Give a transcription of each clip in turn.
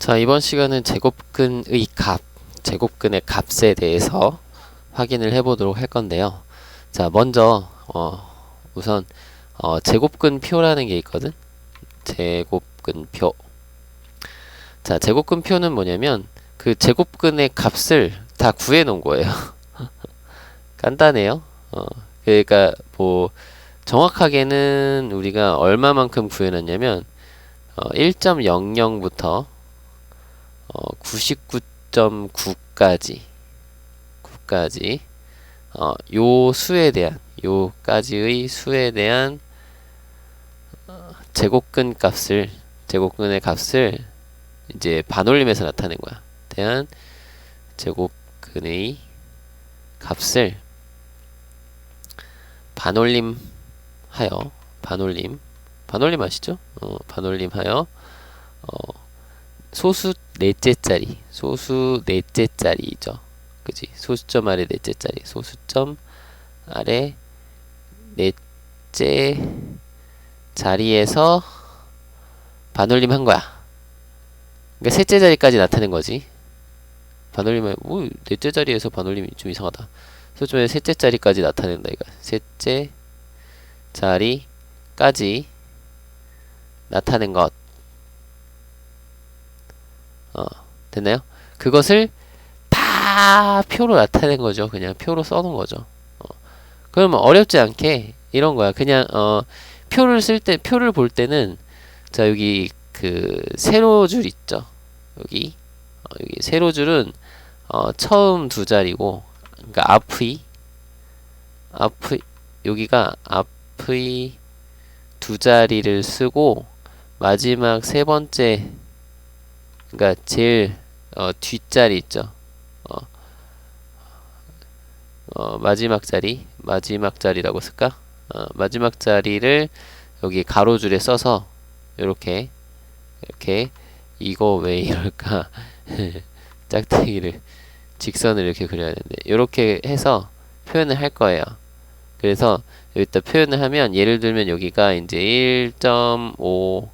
자, 이번 시간은 제곱근의 값, 제곱근의 값에 대해서 확인을 해보도록 할 건데요. 자, 먼저 우선 제곱근표라는 게 있거든. 제곱근표. 자, 제곱근표는 뭐냐면 그 제곱근의 값을 다 구해 놓은 거예요. 간단해요. 그러니까 뭐 정확하게는 우리가 얼마만큼 구해놨냐면 1.00부터 99.9까지 요 수에 대한 요까지의 수에 대한 제곱근의 값을 이제 반올림해서 나타낸 거야. 대한 제곱근의 값을 반올림하여 반올림 아시죠? 반올림하여 소수 넷째짜리죠. 그지? 소수점 아래 넷째짜리. 소수점 아래 넷째 자리에서 반올림 한 거야. 그러니까 셋째 자리까지 나타낸 거지. 반올림은 뭐 넷째 자리에서 반올림이 좀 이상하다. 소수점의 셋째 자리까지 나타낸다 이거. 셋째 자리까지 나타낸 것. 됐나요? 그것을 다 표로 나타낸 거죠. 그냥 표로 써놓은 거죠. 그러면 어렵지 않게 이런 거야. 그냥 표를 볼 때는 자 여기 그 세로줄 있죠. 여기 세로줄은 처음 두 자리고, 그러니까 앞의 여기가 앞의 두 자리를 쓰고 마지막 세 번째, 그러니까 제일 뒷자리 있죠. 마지막 자리라고 쓸까? 마지막 자리를 여기 가로줄에 써서 이렇게 이거 왜 이럴까? 짝대기를 직선을 이렇게 그려야 되는데 이렇게 해서 표현을 할 거예요. 그래서 여기다 표현을 하면 예를 들면 여기가 이제 1.5 뭐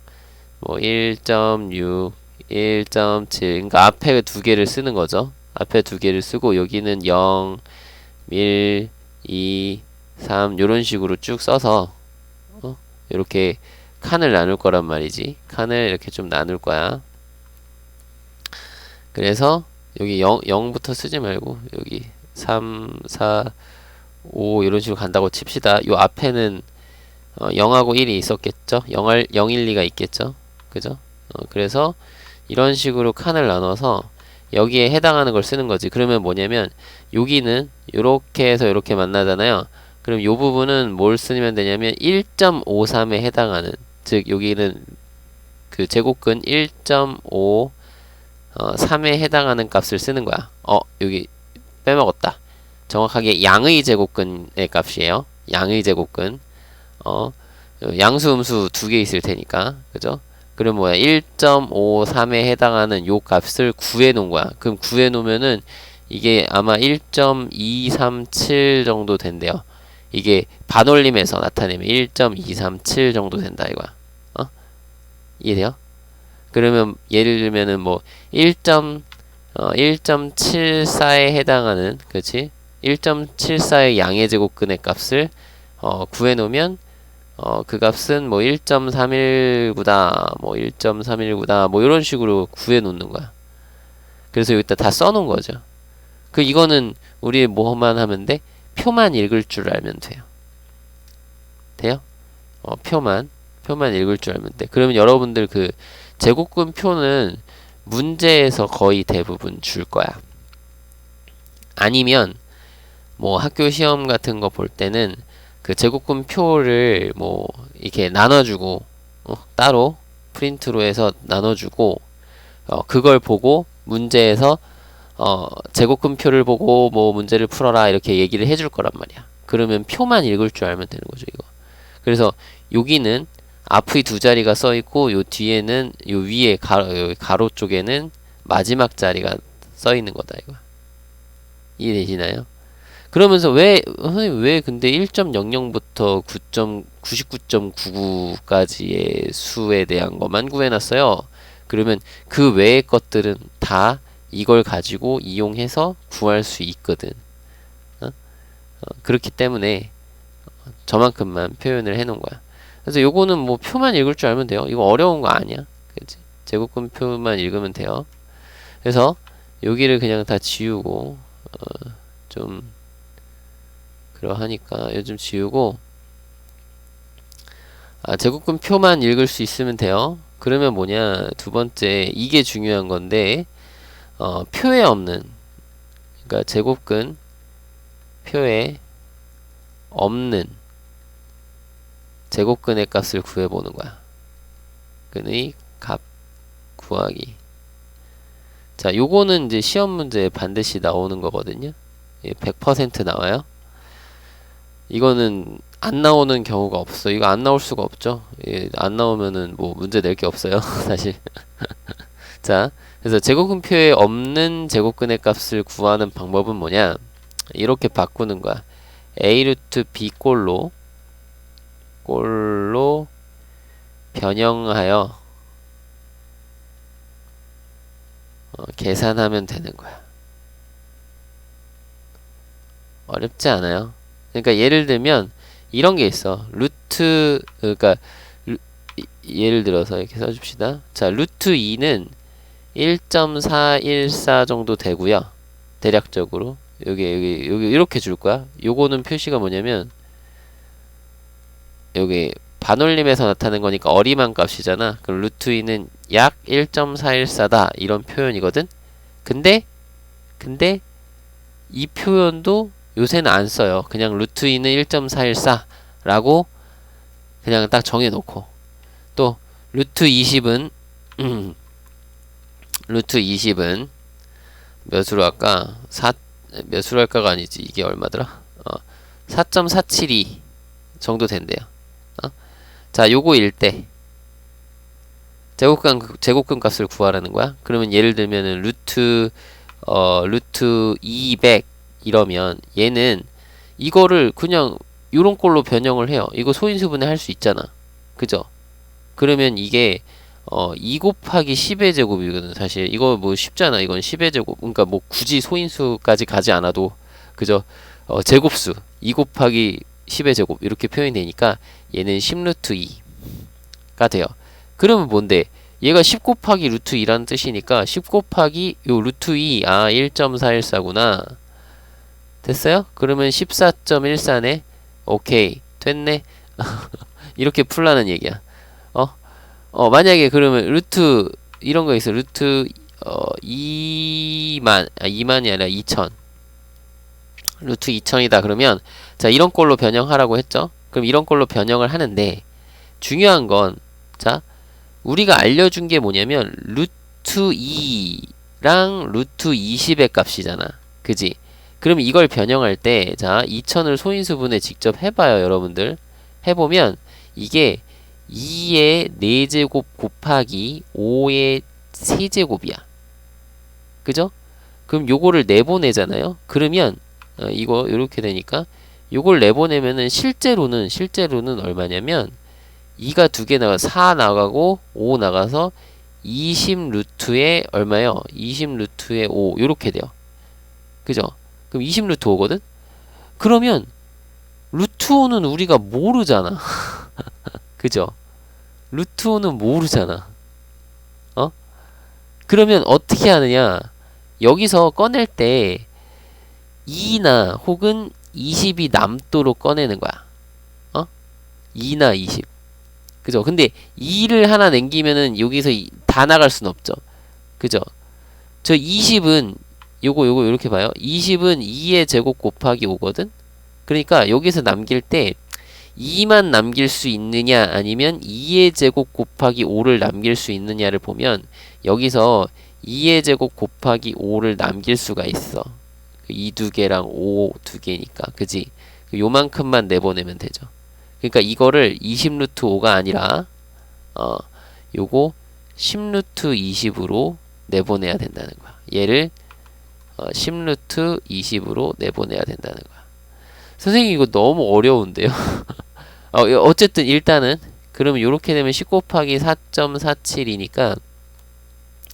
1.6 1.7 그러니까 앞에 두 개를 쓰는 거죠. 앞에 두 개를 쓰고 여기는 0 1 2 3 요런 식으로 쭉 써서 이렇게 칸을 나눌 거란 말이지. 칸을 이렇게 좀 나눌 거야. 그래서 여기 0부터 쓰지 말고 여기 3 4 5 이런 식으로 간다고 칩시다. 요 앞에는 0하고 1이 있었겠죠. 0, 0, 1, 2가 있겠죠. 그죠? 그래서 이런 식으로 칸을 나눠서 여기에 해당하는 걸 쓰는 거지. 그러면 뭐냐면 여기는 요렇게 해서 요렇게 만나잖아요. 그럼 요 부분은 뭘 쓰면 되냐면 1.53에 해당하는, 즉 여기는 그 제곱근 1.5 3에 해당하는 값을 쓰는 거야. 여기 빼먹었다. 정확하게 양의 제곱근의 값이에요. 양의 제곱근. 양수 음수 두 개 있을 테니까. 그죠? 그럼 뭐야? 1.53에 해당하는 요 값을 구해 놓은 거야. 그럼 구해 놓으면은 이게 아마 1.237 정도 된대요. 이게 반올림해서 나타내면 1.237 정도 된다 이거야. 이해돼요? 그러면 예를 들면은 뭐 1.74에 해당하는, 그렇지? 1.74의 양의 제곱근의 값을 구해 놓으면 그 값은 뭐 1.319다, 뭐 1.319다, 뭐 이런 식으로 구해 놓는 거야. 그래서 여기다 다 써놓은 거죠. 이거는 우리 뭐만 하면 돼? 표만 읽을 줄 알면 돼요. 돼요? 표만 읽을 줄 알면 돼. 그러면 여러분들 그 제곱근 표는 문제에서 거의 대부분 줄 거야. 아니면 뭐 학교 시험 같은 거 볼 때는 그 제곱근 표를 뭐 이렇게 나눠주고 따로 프린트로 해서 나눠주고 그걸 보고 문제에서 제곱근 표를 보고 뭐 문제를 풀어라 이렇게 얘기를 해줄 거란 말이야. 그러면 표만 읽을 줄 알면 되는 거죠, 이거. 그래서 여기는 앞의 두 자리가 써 있고 요 뒤에는 요 위에 가로 쪽에는 마지막 자리가 써 있는 거다, 이거. 이해되시나요? 그러면서 선생님 왜 근데 1.00부터 99.99까지의 수에 대한 것만 구해놨어요? 그러면 그 외의 것들은 다 이걸 가지고 이용해서 구할 수 있거든. 그렇기 때문에 저만큼만 표현을 해 놓은 거야. 그래서 요거는 뭐 표만 읽을 줄 알면 돼요. 이거 어려운 거 아니야. 그치? 제곱근표만 읽으면 돼요. 그래서 여기를 그냥 다 지우고 좀 그러하니까 요즘 지우고 제곱근표만 읽을 수 있으면 돼요. 그러면 뭐냐, 두 번째 이게 중요한 건데 표에 없는, 그러니까 제곱근 표에 없는 제곱근의 값을 구해보는 거야. 근의 값 구하기. 자, 요거는 이제 시험 문제에 반드시 나오는 거거든요. 100% 나와요. 이거는 안 나오는 경우가 없어. 이거 안 나올 수가 없죠. 안 나오면은 뭐 문제 낼 게 없어요. 사실. 자, 그래서 제곱근표에 없는 제곱근의 값을 구하는 방법은 뭐냐? 이렇게 바꾸는 거야. a 루트 b 꼴로 변형하여 계산하면 되는 거야. 어렵지 않아요. 그러니까 예를 들면 이런 게 있어. 그러니까 예를 들어서 이렇게 써줍시다. 자, 루트 2는 1.414 정도 되고요. 대략적으로 여기 이렇게 줄 거야. 요거는 표시가 뭐냐면 여기 반올림에서 나타낸 거니까 어림한 값이잖아. 그럼 루트 2는 약 1.414다 이런 표현이거든. 근데 이 표현도 요새는 안 써요. 그냥 루트 2는 1.414 라고 그냥 딱 정해놓고, 또 루트 20은 루트 20은 몇으로 할까? 몇으로 할까가 아니지. 이게 얼마더라? 4.472 정도 된대요. 자, 요거일 때 제곱근 값을 구하라는 거야. 그러면 예를 들면은 루트 200 이러면 얘는 이거를 그냥 요런 꼴로 변형을 해요. 이거 소인수분해 할 수 있잖아. 그죠? 그러면 이게 2 곱하기 10의 제곱이거든. 사실 이거 뭐 쉽잖아. 이건 10의 제곱. 그러니까 뭐 굳이 소인수까지 가지 않아도 그죠? 제곱수 2 곱하기 10의 제곱 이렇게 표현이 되니까 얘는 10루트 2가 돼요. 그러면 뭔데? 얘가 10 곱하기 루트 2라는 뜻이니까 10 곱하기 요 루트 2, 1.414구나. 됐어요? 그러면 14.14네. 오케이, 됐네. 이렇게 풀라는 얘기야. 만약에 그러면 루트 이런 거 있어. 루트 2만이 아니라 2000. 루트 2000이다 그러면 자, 이런 꼴로 변형하라고 했죠. 그럼 이런 꼴로 변형을 하는데 중요한 건 자, 우리가 알려준 게 뭐냐면 루트 2랑 루트 20의 값이잖아. 그지? 그럼 이걸 변형할 때 자, 2000을 소인수분해 직접 해봐요. 여러분들 해보면 이게 2의 4제곱 곱하기 5의 세제곱이야. 그죠? 그럼 요거를 내보내잖아요. 그러면 이거 이렇게 되니까 요걸 내보내면은 실제로는 얼마냐면 2가 2개 나가 4 나가고 5 나가서 20 루트에 얼마요? 20 루트에 5 요렇게 돼요. 그죠? 그럼 20 루트 5거든? 그러면 루트 5는 우리가 모르잖아. 그죠? 루트 5는 모르잖아. 그러면 어떻게 하느냐? 여기서 꺼낼 때 2나 혹은 20이 남도록 꺼내는 거야. 2나 20. 그죠? 근데 2를 하나 남기면은 여기서 다 나갈 순 없죠. 그죠? 저 20은 요거 이렇게 봐요. 20은 2의 제곱 곱하기 5거든? 그러니까 여기서 남길 때 2만 남길 수 있느냐 아니면 2의 제곱 곱하기 5를 남길 수 있느냐를 보면 여기서 2의 제곱 곱하기 5를 남길 수가 있어. 2 2개랑 5 2개니까. 그지? 요만큼만 내보내면 되죠. 그러니까 이거를 20 루트 5가 아니라 요거 10 루트 20으로 내보내야 된다는 거야. 얘를 10 루트 20으로 내보내야 된다는 거야. 선생님 이거 너무 어려운데요. 어쨌든 일단은 그러면 요렇게 되면 10 곱하기 4.47이니까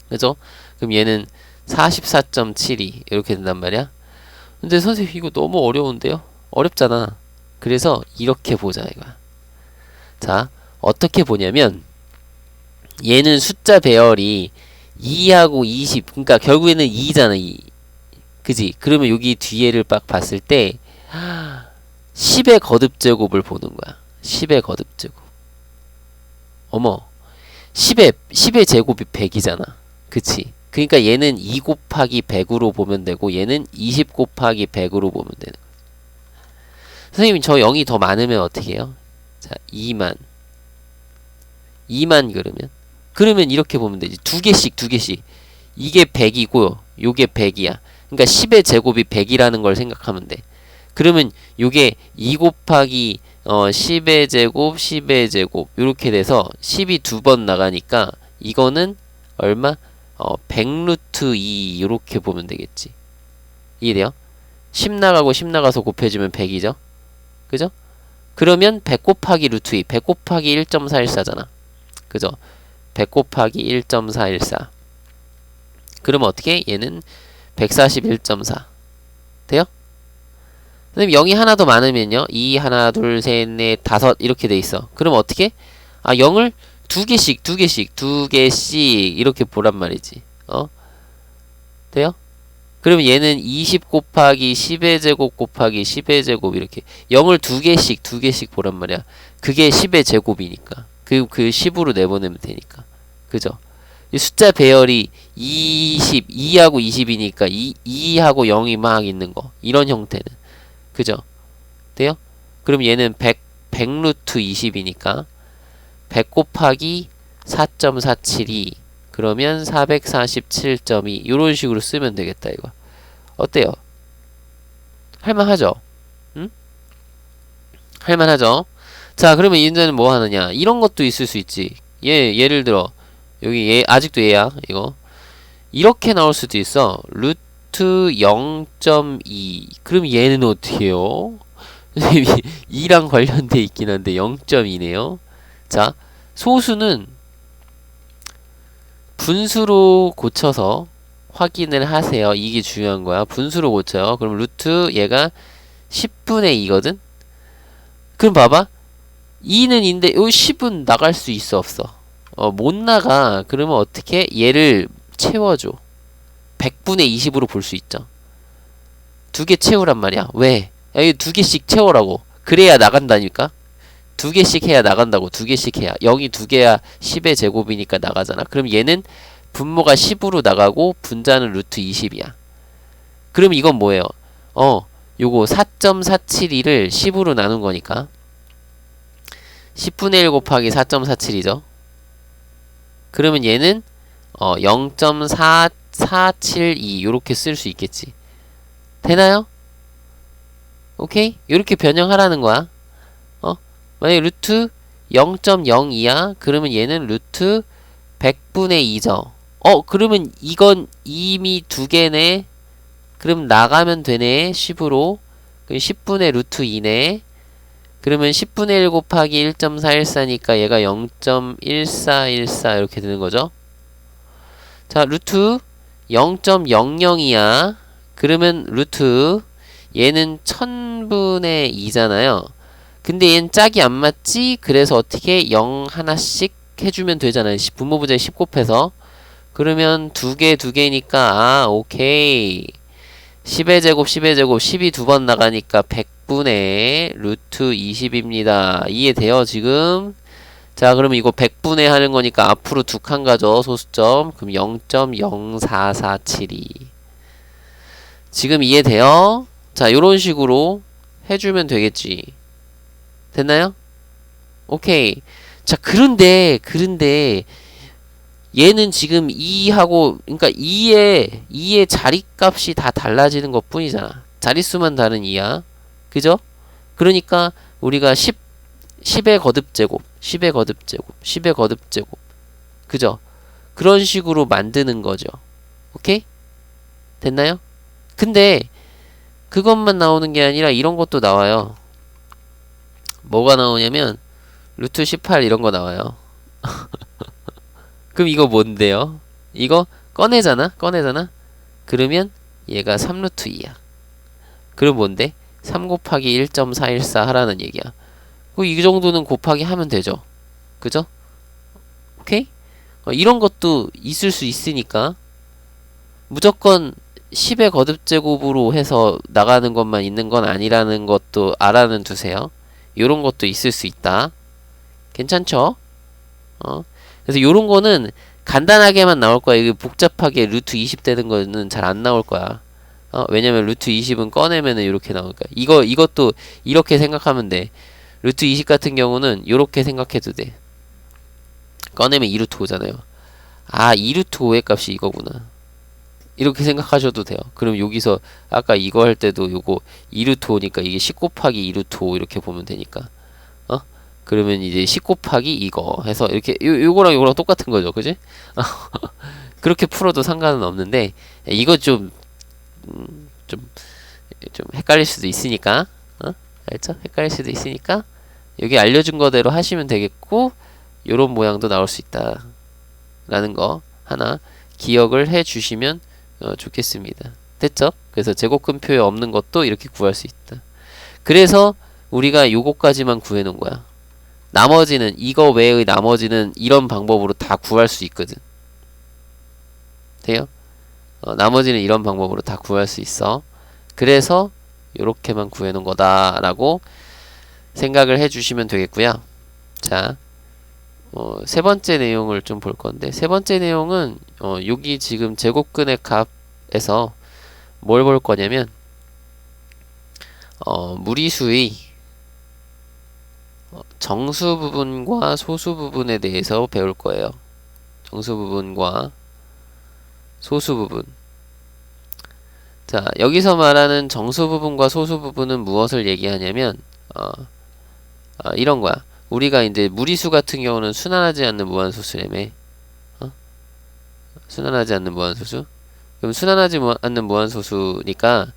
그죠? 그럼 얘는 44.72 이렇게 된단 말이야. 근데 선생님 이거 너무 어려운데요? 어렵잖아. 그래서 이렇게 보자 이거야. 자, 어떻게 보냐면 얘는 숫자 배열이 2하고 20, 그러니까 결국에는 2잖아. 2. 그지? 그러면 여기 뒤에를 딱 봤을 때 10의 거듭제곱을 보는 거야. 10의 거듭제곱. 어머, 10의 제곱이 100이잖아. 그치? 그러니까 얘는 2 곱하기 100으로 보면 되고 얘는 20 곱하기 100으로 보면 되는 거야. 선생님 저 0이 더 많으면 어떻게 해요? 자, 2만 그러면 이렇게 보면 되지. 두 개씩 이게 100이고 요게 100이야. 그러니까 10의 제곱이 100이라는 걸 생각하면 돼. 그러면 요게 2 곱하기 10의 제곱 10의 제곱 요렇게 돼서 10이 두 번 나가니까 이거는 얼마? 100 루트 2 요렇게 보면 되겠지. 이해돼요? 10 나가고 10 나가서 곱해주면 100이죠. 그죠? 그러면 100 곱하기 루트 2 100 곱하기 1.414잖아. 그죠? 100 곱하기 1.414 그러면 어떻게? 얘는 141.4 돼요? 선생님 0이 하나 더 많으면요 2, 하나, 둘, 셋, 넷, 다섯 이렇게 돼 있어. 그럼 어떻게? 0을 두 개씩 이렇게 보란 말이지. 돼요? 그러면 얘는 20 곱하기 10의 제곱 곱하기 10의 제곱 이렇게 0을 두 개씩 보란 말이야. 그게 10의 제곱이니까. 그 10으로 내보내면 되니까. 그죠? 이 숫자 배열이 2하고 20이니까 2하고 0이 막 있는 거. 이런 형태는. 그죠? 돼요? 그럼 얘는 100 루트 20이니까 100 곱하기 4.472 그러면 447.2 요런 식으로 쓰면 되겠다 이거. 어때요? 할만하죠? 응? 할만하죠? 자 그러면 이제는 뭐 하느냐 이런 것도 있을 수 있지. 예를 들어 여기 얘 아직도 얘야 이거 이렇게 나올 수도 있어. 루트 0.2 그럼 얘는 어떻게 해요? 선생님이 2랑 관련돼 있긴 한데 0.2네요. 자 소수는 분수로 고쳐서 확인을 하세요. 이게 중요한 거야. 분수로 고쳐요. 그럼 루트 얘가 10분의 2거든? 그럼 봐봐. 2는 2인데 요 10은 나갈 수 있어 없어? 못 나가. 그러면 어떻게? 얘를 채워줘. 100분의 20으로 볼 수 있죠. 두 개 채우란 말이야. 왜? 이 두 개씩 채우라고. 그래야 나간다니까? 두 개씩 해야 나간다고. 두 개씩 해야. 0이 두 개야 10의 제곱이니까 나가잖아. 그럼 얘는 분모가 10으로 나가고 분자는 루트 20이야. 그럼 이건 뭐예요? 요거 4.472를 10으로 나눈 거니까 10분의 1 곱하기 4.47이죠. 그러면 얘는 0.4472 요렇게 쓸 수 있겠지. 되나요? 오케이? 요렇게 변형하라는 거야. 만약에 루트 0.02야? 그러면 얘는 루트 100분의 2죠. 그러면 이건 이미 두 개네. 그럼 나가면 되네. 10으로. 그럼 10분의 루트 2네. 그러면 10분의 1 곱하기 1.414니까 얘가 0.1414 이렇게 되는 거죠. 자, 루트 0.00이야. 그러면 루트 얘는 1000분의 2잖아요. 근데 얘는 짝이 안 맞지? 그래서 어떻게 0 하나씩 해주면 되잖아요. 분모부자에 10 곱해서. 그러면 두 개니까 오케이. 10의 제곱 10이 두 번 나가니까 100분의 루트 20입니다. 이해돼요 지금? 자 그러면 이거 100분의 하는 거니까 앞으로 두 칸 가죠. 소수점. 그럼 0.04472 지금 이해돼요? 자 요런 식으로 해주면 되겠지. 됐나요? 오케이. 자 그런데 얘는 지금 2하고 그러니까 2의 자리값이 다 달라지는 것 뿐이잖아. 자릿수만 다른 2야. 그죠? 그러니까 우리가 10의 거듭제곱 10의 거듭제곱 그죠? 그런 식으로 만드는 거죠. 오케이? 됐나요? 근데 그것만 나오는 게 아니라 이런 것도 나와요. 뭐가 나오냐면 루트 18 이런 거 나와요. 그럼 이거 뭔데요? 이거 꺼내잖아. 그러면 얘가 3루트 2야. 그럼 뭔데? 3 곱하기 1.414 하라는 얘기야. 이 정도는 곱하기 하면 되죠. 그죠? 오케이? 이런 것도 있을 수 있으니까 무조건 10의 거듭제곱으로 해서 나가는 것만 있는 건 아니라는 것도 알아는 두세요. 요런 것도 있을 수 있다. 괜찮죠? 그래서 요런 거는 간단하게만 나올 거야. 이게 복잡하게 루트 20 되는 거는 잘 안 나올 거야. 왜냐면 루트 20은 꺼내면은 이렇게 나올 거야. 이것도 이렇게 생각하면 돼. 루트 20 같은 경우는 이렇게 생각해도 돼. 꺼내면 2루트 5잖아요. 2루트 5의 값이 이거구나. 이렇게 생각하셔도 돼요. 그럼 여기서 아까 이거 할 때도 요거 2루트 5니까 이게 10 곱하기 2루트 5 이렇게 보면 되니까. 그러면 이제 10 곱하기 이거 해서 이렇게 요거랑 똑같은 거죠. 그지? 그렇게 풀어도 상관은 없는데 이거 좀 헷갈릴 수도 있으니까 알죠? 헷갈릴 수도 있으니까 여기 알려준 거대로 하시면 되겠고 요런 모양도 나올 수 있다 라는 거 하나 기억을 해 주시면 좋겠습니다. 됐죠? 그래서 제곱근표에 없는 것도 이렇게 구할 수 있다. 그래서 우리가 요거까지만 구해 놓은 거야. 나머지는 이거 외의 나머지는 이런 방법으로 다 구할 수 있거든. 돼요? 나머지는 이런 방법으로 다 구할 수 있어. 그래서 요렇게만 구해 놓은 거다라고 생각을 해 주시면 되겠고요. 자, 세 번째 내용을 좀 볼 건데, 세 번째 내용은 여기 지금 제곱근의 값에서 뭘 볼 거냐면 무리수의 정수 부분과 소수 부분에 대해서 배울 거예요. 정수 부분과 소수 부분. 자, 여기서 말하는 정수 부분과 소수 부분은 무엇을 얘기하냐면 이런 거야. 우리가 이제 무리수 같은 경우는 순환하지 않는 무한소수라며. 순환하지 않는 무한소수. 그럼 순환하지 않는 무한소수니까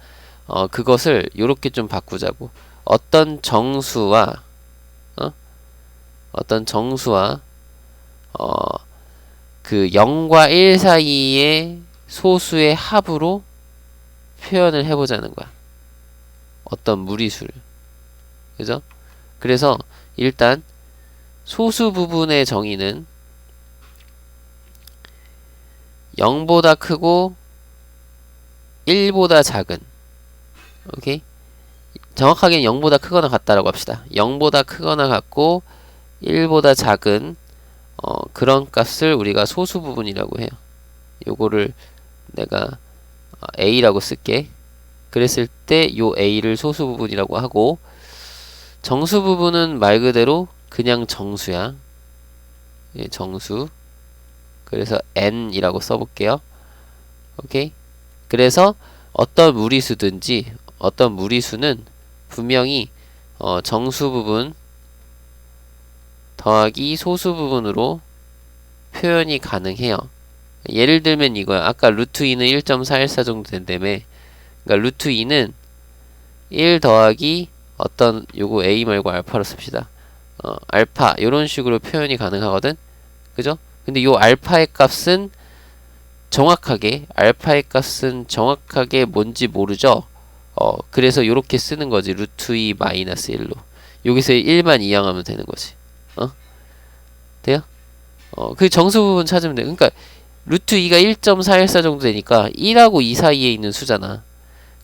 그것을 요렇게 좀 바꾸자고. 어떤 정수와 그 0과 1 사이의 소수의 합으로 표현을 해보자는 거야. 어떤 무리수를. 그죠? 그래서 일단 소수 부분의 정의는 0보다 크고 1보다 작은, 오케이? 정확하게는 0보다 크거나 같다라고 합시다. 0보다 크거나 같고 1보다 작은 그런 값을 우리가 소수 부분이라고 해요. 요거를 내가 A라고 쓸게. 그랬을 때 요 A를 소수 부분이라고 하고, 정수 부분은 말 그대로 그냥 정수야. 예, 정수. 그래서 N이라고 써볼게요. 오케이? 그래서 어떤 무리수든지 어떤 무리수는 분명히 정수 부분 더하기 소수 부분으로 표현이 가능해요. 예를 들면 이거야. 아까 루트 2는 1.414 정도 된다며. 그러니까 루트 2는 1 더하기 어떤 요거 A 말고 알파로 씁시다. 알파 요런 식으로 표현이 가능하거든. 그죠? 근데 요 알파의 값은 정확하게 뭔지 모르죠. 그래서 요렇게 쓰는 거지. 루트 2 마이너스 1로. 여기서 1만 이항하면 되는 거지. 돼요? 그 정수 부분 찾으면 돼. 그러니까 루트 2가 1.414 정도 되니까 1하고 2 사이에 있는 수잖아.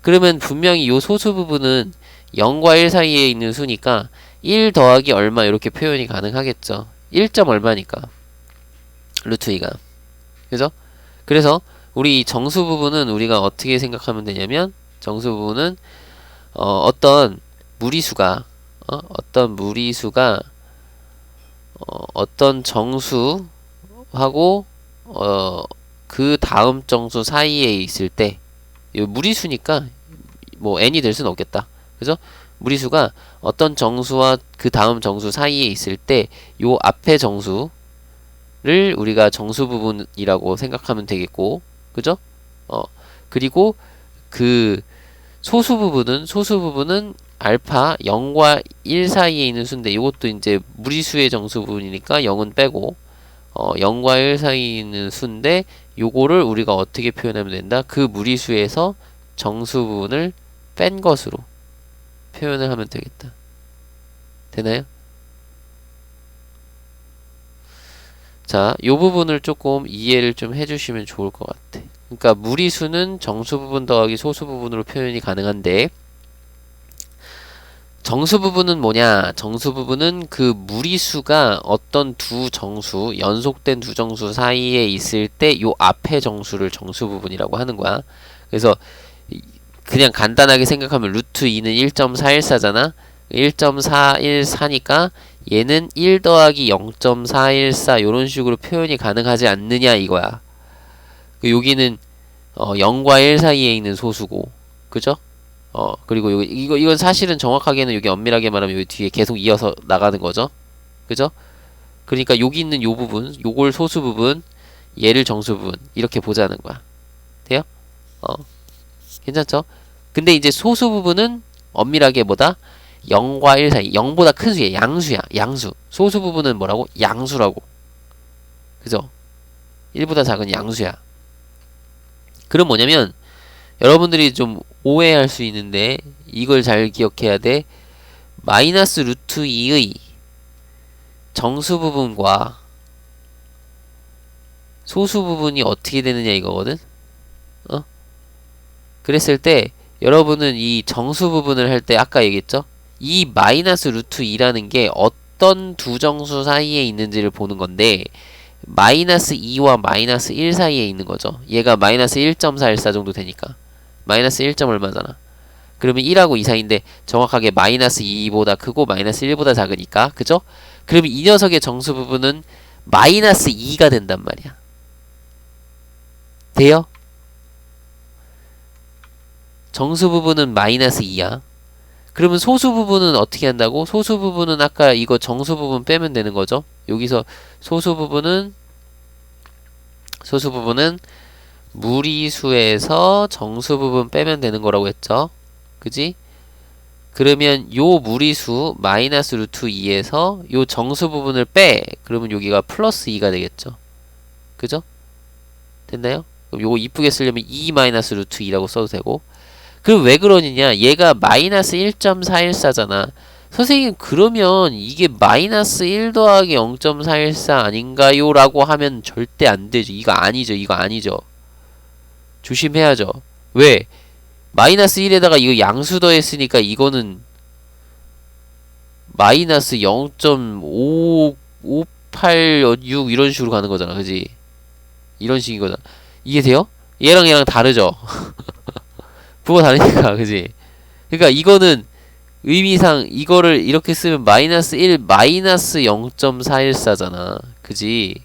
그러면 분명히 요 소수 부분은 0과 1 사이에 있는 수니까 1 더하기 얼마 이렇게 표현이 가능하겠죠. 1점 얼마니까 루트 2가. 그죠? 그래서 우리 정수 부분은 우리가 어떻게 생각하면 되냐면, 정수 부분은 어떤 무리수가 어떤 정수하고 그 다음 정수 사이에 있을 때, 이 무리수니까 뭐 n이 될 수는 없겠다. 그죠? 무리수가 어떤 정수와 그 다음 정수 사이에 있을 때 요 앞에 정수를 우리가 정수 부분이라고 생각하면 되겠고, 그죠? 그리고 그 소수 부분은 알파 0과 1 사이에 있는 수인데, 이것도 이제 무리수의 정수 부분이니까 0은 빼고 0과 1 사이에 있는 수인데 요거를 우리가 어떻게 표현하면 된다? 그 무리수에서 정수 부분을 뺀 것으로 표현을 하면 되겠다. 되나요? 자, 요 부분을 조금 이해를 좀 해주시면 좋을 것 같아. 그러니까 무리수는 정수 부분 더하기 소수 부분으로 표현이 가능한데 정수 부분은 뭐냐? 정수 부분은 그 무리수가 어떤 두 정수, 연속된 두 정수 사이에 있을 때 요 앞에 정수를 정수 부분이라고 하는 거야. 그래서 그냥 간단하게 생각하면 루트 2는 1.414잖아. 1.414니까 얘는 1 더하기 0.414 요런 식으로 표현이 가능하지 않느냐 이거야. 여기는 0과 1 사이에 있는 소수고, 그죠? 그리고 이건 사실은 정확하게는 여기 엄밀하게 말하면 여기 뒤에 계속 이어서 나가는 거죠. 그죠? 그러니까 여기 있는 요 부분, 요걸 소수 부분, 얘를 정수 부분, 이렇게 보자는 거야. 돼요? 괜찮죠? 근데 이제 소수 부분은 엄밀하게 뭐다? 0과 1 사이, 0보다 큰 수야. 양수야. 양수. 소수 부분은 뭐라고? 양수라고. 그죠? 1보다 작은 양수야. 그럼 뭐냐면 여러분들이 좀 오해할 수 있는데 이걸 잘 기억해야 돼. 마이너스 루트 2의 정수 부분과 소수 부분이 어떻게 되느냐 이거거든. 그랬을 때 여러분은 이 정수 부분을 할 때 아까 얘기했죠? 이 마이너스 루트 2라는 게 어떤 두 정수 사이에 있는지를 보는 건데 마이너스 2와 마이너스 1 사이에 있는 거죠. 얘가 마이너스 1.414 정도 되니까 마이너스 1점 얼마잖아. 그러면 1하고 2 사이인데 정확하게 마이너스 2보다 크고 마이너스 1보다 작으니까 그죠? 그러면 이 녀석의 정수 부분은 마이너스 2가 된단 말이야. 돼요? 정수 부분은 마이너스 2야. 그러면 소수 부분은 어떻게 한다고? 소수 부분은 아까 이거 정수 부분 빼면 되는 거죠. 여기서 소수 부분은 무리수에서 정수 부분 빼면 되는 거라고 했죠. 그지? 그러면 요 무리수 마이너스 루트 2에서 요 정수 부분을 빼. 그러면 여기가 플러스 2가 되겠죠. 그죠? 됐나요? 그럼 요거 이쁘게 쓰려면 2 마이너스 루트 2라고 써도 되고. 그럼 왜 그러느냐? 얘가 마이너스 1.414잖아. 선생님 그러면 이게 마이너스 1 더하기 0.414 아닌가요? 라고 하면 절대 안 되죠. 이거 아니죠. 이거 아니죠. 조심해야죠. 왜? 마이너스 1에다가 이거 양수 더했으니까 이거는 마이너스 0.5586 이런 식으로 가는 거잖아. 그지? 이런 식인 거잖아. 이해돼요? 얘랑 얘랑 다르죠? 부호가 다르니까. 그지? 그러니까 이거는 의미상 이거를 이렇게 쓰면 마이너스 1 마이너스 0.414잖아. 그지?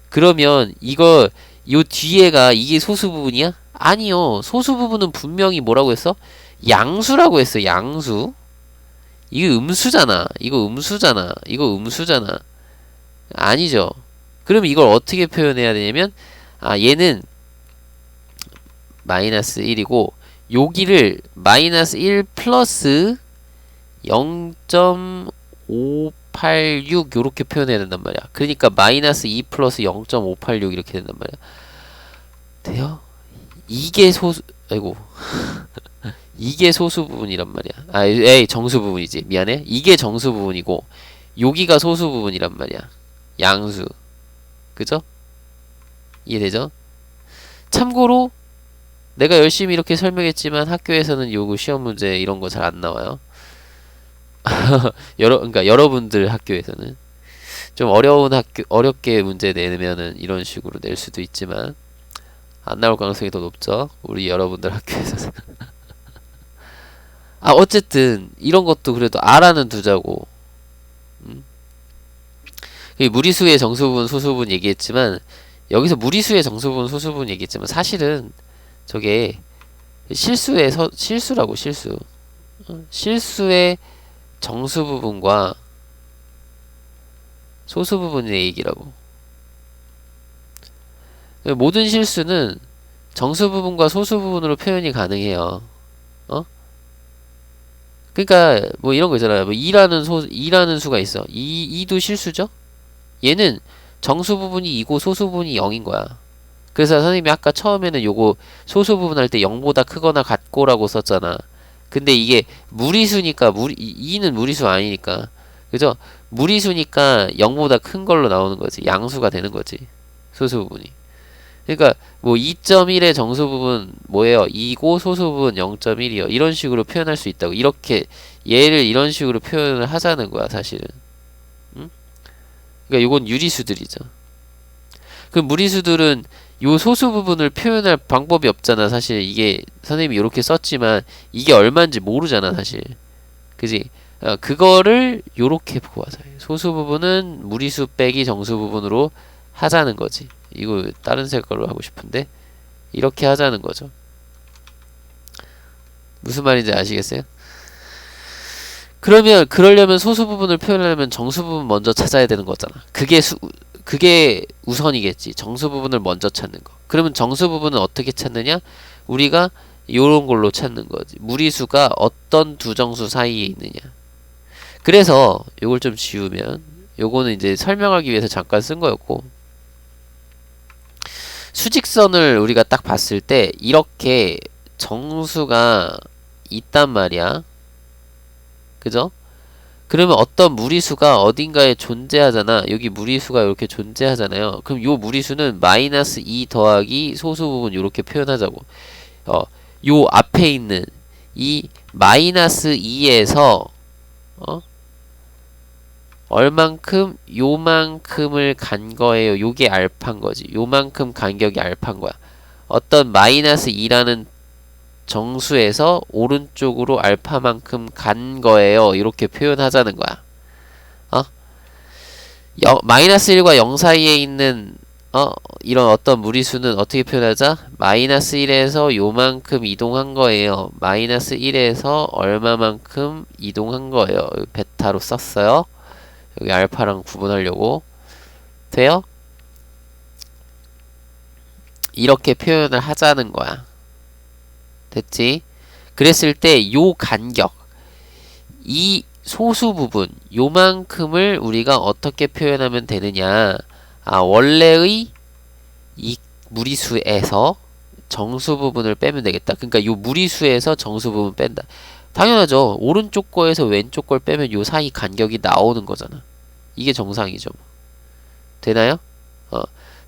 그러면 이거 요 뒤에가 이게 소수 부분이야? 아니요. 소수 부분은 분명히 뭐라고 했어? 양수라고 했어. 양수. 이거 음수잖아. 이거 음수잖아. 이거 음수잖아. 아니죠. 그러면 이걸 어떻게 표현해야 되냐면 얘는 마이너스 1이고 여기를 마이너스 1 플러스 0.586 요렇게 표현해야 된단 말이야. 그러니까 마이너스 2 플러스 0.586 이렇게 된단 말이야. 돼요? 이게 소수, 아이고. 이게 소수 부분이란 말이야. 에이, 정수 부분이지. 미안해. 이게 정수 부분이고, 여기가 소수 부분이란 말이야. 양수. 그죠? 이해되죠? 참고로, 내가 열심히 이렇게 설명했지만 학교에서는 요거 시험 문제 이런 거 잘 안 나와요. 그러니까 여러분들 학교에서는. 좀 어렵게 문제 내면은 이런 식으로 낼 수도 있지만, 안 나올 가능성이 더 높죠. 우리 여러분들 학교에서는. 어쨌든 이런 것도 그래도 R라는 두자고. 무리수의 정수분, 소수분 얘기했지만 여기서 무리수의 정수분, 소수분 얘기했지만 사실은 저게 실수라고 실수. 실수의 정수 부분과 소수 부분의 얘기라고. 모든 실수는 정수 부분과 소수 부분으로 표현이 가능해요. 그러니까 뭐 이런 거 있잖아요. 뭐 2라는 수가 있어. 2도 실수죠? 얘는 정수 부분이 2고 소수 부분이 0인 거야. 그래서 선생님이 아까 처음에는 요거 소수 부분 할 때 0보다 크거나 같고라고 썼잖아. 근데 이게 무리수니까 이는 무리수 아니니까. 그죠? 무리수니까 0보다 큰 걸로 나오는 거지. 양수가 되는 거지. 소수 부분이. 그러니까 뭐 2.1의 정수 부분 뭐예요? 2고 소수 부분 0.1이요. 이런 식으로 표현할 수 있다고. 이렇게 얘를 이런 식으로 표현을 하자는 거야, 사실은. 응? 그러니까 요건 유리수들이죠. 그 무리수들은 요 소수 부분을 표현할 방법이 없잖아. 사실 이게 선생님이 이렇게 썼지만 이게 얼마인지 모르잖아, 사실. 그지? 그거를 요렇게 구하자. 소수 부분은 무리수 빼기 정수 부분으로 하자는 거지. 이거 다른 색깔로 하고 싶은데 이렇게 하자는 거죠. 무슨 말인지 아시겠어요? 그러면 그러려면 소수 부분을 표현하려면 정수 부분 먼저 찾아야 되는 거잖아. 그게 우선이겠지. 정수 부분을 먼저 찾는 거. 그러면 정수 부분은 어떻게 찾느냐? 우리가 요런 걸로 찾는 거지. 무리수가 어떤 두 정수 사이에 있느냐. 그래서 요걸 좀 지우면 요거는 이제 설명하기 위해서 잠깐 쓴 거였고, 수직선을 우리가 딱 봤을 때 이렇게 정수가 있단 말이야. 그죠? 그러면 어떤 무리수가 어딘가에 존재하잖아. 여기 무리수가 이렇게 존재하잖아요. 그럼 요 무리수는 마이너스 2 더하기 소수 부분 이렇게 표현하자고. 요 앞에 있는 이 마이너스 2에서 얼만큼 요만큼을 간 거예요. 요게 알파인 거지. 요만큼 간격이 알파인 거야. 어떤 마이너스 2라는 정수에서 오른쪽으로 알파만큼 간 거예요. 이렇게 표현하자는 거야. 마이너스 1과 0 사이에 있는 이런 어떤 무리수는 어떻게 표현하자? 마이너스 1에서 요만큼 이동한 거예요. 마이너스 1에서 얼마만큼 이동한 거예요. 베타로 썼어요. 여기 알파랑 구분하려고. 돼요? 이렇게 표현을 하자는 거야. 됐지? 그랬을 때 요 간격, 이 소수 부분, 요만큼을 우리가 어떻게 표현하면 되느냐. 원래의 이 무리수에서 정수 부분을 빼면 되겠다. 그러니까 요 무리수에서 정수 부분 뺀다. 당연하죠. 오른쪽 거에서 왼쪽 걸 빼면 요 사이 간격이 나오는 거잖아. 이게 정상이죠. 되나요?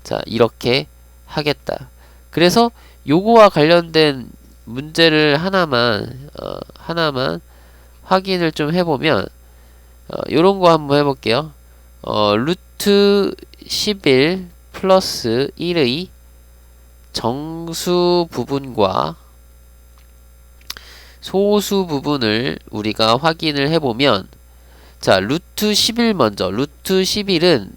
자, 이렇게 하겠다. 그래서 요거와 관련된 문제를 하나만 확인을 좀 해보면 요런 거 한번 해볼게요. 루트 11 플러스 1의 정수 부분과 소수 부분을 우리가 확인을 해보면, 자, 루트 11 먼저. 루트 11은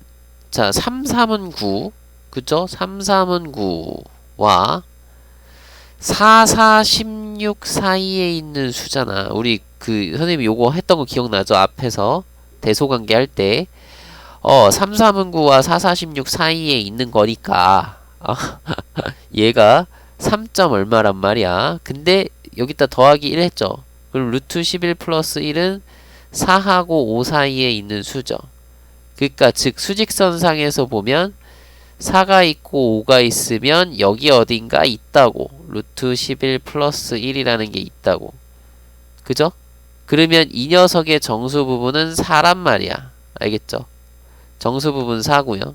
자, 3, 3은 9. 그죠? 3, 3은 9와 4, 4, 16 사이에 있는 수잖아. 우리 선생님이 요거 했던 거 기억나죠? 앞에서 대소관계 할 때 3, 3은 9와 4, 4, 16 사이에 있는 거니까 얘가 3점 얼마란 말이야. 근데 여기다 더하기 1 했죠. 그럼 루트 11 플러스 1은 4하고 5 사이에 있는 수죠. 그러니까 즉 수직선상에서 보면 4가 있고 5가 있으면 여기 어딘가 있다고. 루트 11 플러스 1이라는 게 있다고. 그죠? 그러면 이 녀석의 정수 부분은 4란 말이야. 알겠죠? 정수 부분 4고요.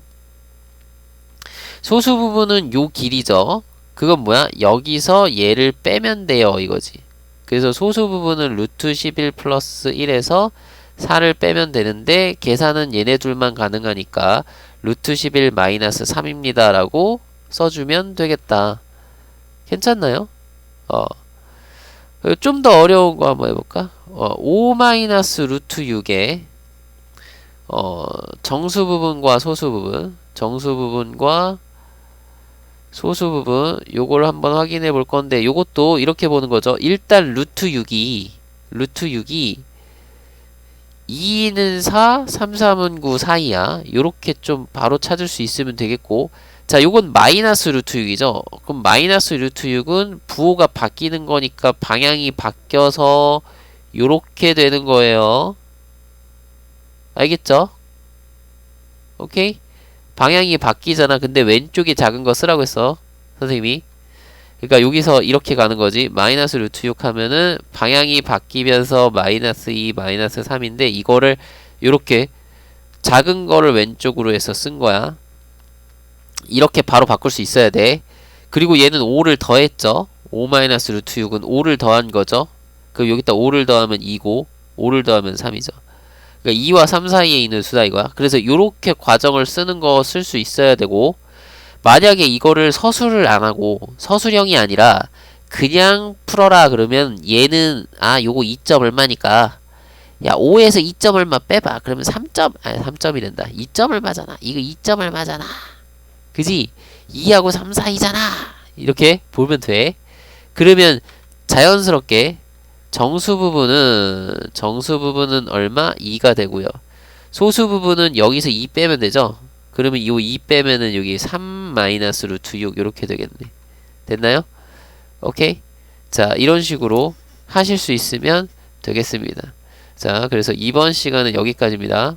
소수 부분은 요 길이죠. 그건 뭐야? 여기서 얘를 빼면 돼요. 이거지. 그래서 소수 부분은 루트 11 플러스 1에서 4를 빼면 되는데 계산은 얘네 둘만 가능하니까 루트 11 마이너스 3입니다. 라고 써주면 되겠다. 괜찮나요? 좀 더 어려운 거 한번 해볼까? 5 마이너스 루트 6에 정수 부분과 소수 부분, 정수 부분과 소수 부분, 요걸 한번 확인해 볼 건데, 요것도 이렇게 보는 거죠. 일단 루트 6이 2는 4, 3, 3은 9 사이야. 요렇게 좀 바로 찾을 수 있으면 되겠고, 자, 요건 마이너스 루트 6이죠. 그럼 마이너스 루트 6은 부호가 바뀌는 거니까 방향이 바뀌어서 요렇게 되는 거예요. 알겠죠? 오케이? 방향이 바뀌잖아. 근데 왼쪽이 작은 거 쓰라고 했어. 선생님이. 그러니까 여기서 이렇게 가는 거지. 마이너스 루트 6 하면은 방향이 바뀌면서 마이너스 2, 마이너스 3인데 이거를 요렇게 작은 거를 왼쪽으로 해서 쓴 거야. 이렇게 바로 바꿀 수 있어야 돼. 그리고 얘는 5를 더했죠. 5 마이너스 루트 6은 5를 더한 거죠. 그럼 여기다 5를 더하면 2고 5를 더하면 3이죠. 그러니까 2와 3 사이에 있는 수다 이거야. 그래서 요렇게 과정을 쓰는 거 쓸 수 있어야 되고, 만약에 이거를 서술을 안 하고 서술형이 아니라 그냥 풀어라 그러면 얘는 요거 2점 얼마니까 야 5에서 2점 얼마 빼봐 그러면 3점 3점이 된다. 2점 얼마잖아. 이거 2점 얼마잖아. 그지? 2하고 3 사이잖아. 이렇게 보면 돼. 그러면 자연스럽게 정수 부분은 얼마? 2가 되고요. 소수 부분은 여기서 2 빼면 되죠. 그러면 요 2 빼면은 여기 3 마이너스 루트 6 이렇게 되겠네. 됐나요? 오케이? 자, 이런 식으로 하실 수 있으면 되겠습니다. 자, 그래서 이번 시간은 여기까지입니다.